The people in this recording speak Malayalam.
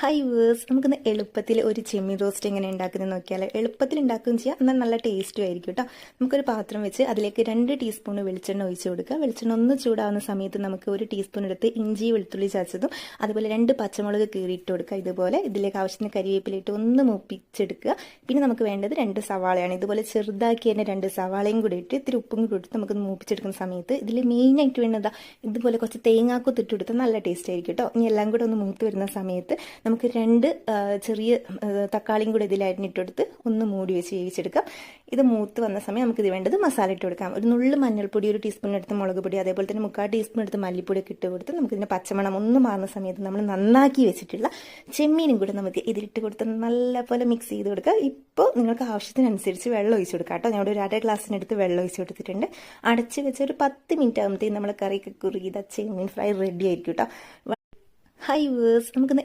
ഹായ് വേഴ്സ്, നമുക്കിന്ന് എളുപ്പത്തിൽ ഒരു ചെമ്മീൻ റോസ്റ്റ് എങ്ങനെ ഉണ്ടാക്കുന്നത് നോക്കിയാൽ എളുപ്പത്തിൽ ഉണ്ടാക്കുകയും ചെയ്യാം, എന്നാൽ നല്ല ടേസ്റ്റും ആയിരിക്കും കേട്ടോ. നമുക്കൊരു പാത്രം വെച്ച് അതിലേക്ക് 2 ടീസ്പൂൺ വെളിച്ചെണ്ണ ഒഴിച്ച് കൊടുക്കുക. വെളിച്ചെണ്ണ ഒന്ന് ചൂടാവുന്ന സമയത്ത് നമുക്ക് 1 ടീസ്പൂൺ എടുത്ത് ഇഞ്ചി വെളുത്തുള്ളി ചതച്ചതും അതുപോലെ 2 പച്ചമുളക് കീറിയിട്ട് കൊടുക്കുക. ഇതുപോലെ ഇതിലേക്ക് ആവശ്യത്തിന് കരിവേപ്പിലിട്ട് ഒന്ന് മൂപ്പിച്ചെടുക്കുക. പിന്നെ നമുക്ക് വേണ്ടത് 2 സവാളയാണ്. ഇതുപോലെ ചെറുതാക്കി തന്നെ 2 സവാളയും കൂടി ഇട്ട് ഇത്തിരി ഉപ്പും കൂടി ഇട്ട് നമുക്ക് മൂപ്പിച്ചെടുക്കുന്ന സമയത്ത് ഇതിൽ മെയിനായിട്ട് വേണ്ടതാ ഇതുപോലെ കുറച്ച് തേങ്ങാക്കൊത്ത് ഇട്ട് കൊടുത്താൽ നല്ല ടേസ്റ്റ് ആയിരിക്കും കേട്ടോ. ഇനി എല്ലാം കൂടെ ഒന്ന് മൂത്ത് വരുന്ന സമയത്ത് നമുക്ക് 2 ചെറിയ തക്കാളിയും കൂടി ഇതിൽ അരിഞ്ഞിട്ടെടുത്ത് ഒന്ന് മൂടി വെച്ച് വേവിച്ചെടുക്കാം. ഇത് മൂത്ത് വന്ന സമയം നമുക്ക് ഇത് വേണ്ടത് മസാല ഇട്ട് കൊടുക്കാം. ഒരു നുള്ളു മഞ്ഞൾപ്പൊടി, 1 ടീസ്പൂൺ എടുത്ത് മുളക് പൊടി, അതേപോലെ തന്നെ 3/4 ടീസ്പൂൺ എടുത്ത് മല്ലിപ്പൊടിയൊക്കെ ഇട്ട് കൊടുത്ത് നമുക്കിതിൻ്റെ പച്ചമണം ഒന്ന് മാറുന്ന സമയത്ത് നമ്മൾ നന്നാക്കി വെച്ചിട്ടുള്ള ചെമ്മീനും കൂടി നമുക്ക് ഇതിലിട്ട് കൊടുത്ത് നല്ലപോലെ മിക്സ് ചെയ്ത് കൊടുക്കുക. ഇപ്പോൾ നിങ്ങൾക്ക് ആവശ്യത്തിനനുസരിച്ച് വെള്ളം ഒഴിച്ച് കൊടുക്കാം കേട്ടോ. ഞാൻ ഒരു 1/2 ഗ്ലാസ്സിനടുത്ത് വെള്ളം ഒഴിച്ച് കൊടുത്തിട്ടുണ്ട്. അടച്ച് വെച്ച് ഒരു 10 മിനിറ്റ് ആകുമ്പോഴത്തേക്കും നമ്മൾ കറിയൊക്കെ കുറുകിയ ചെമ്മീൻ ഫ്രൈ റെഡി ആയിരിക്കും കേട്ടോ. ഹൈ വേഴ്സ്, നമുക്ക്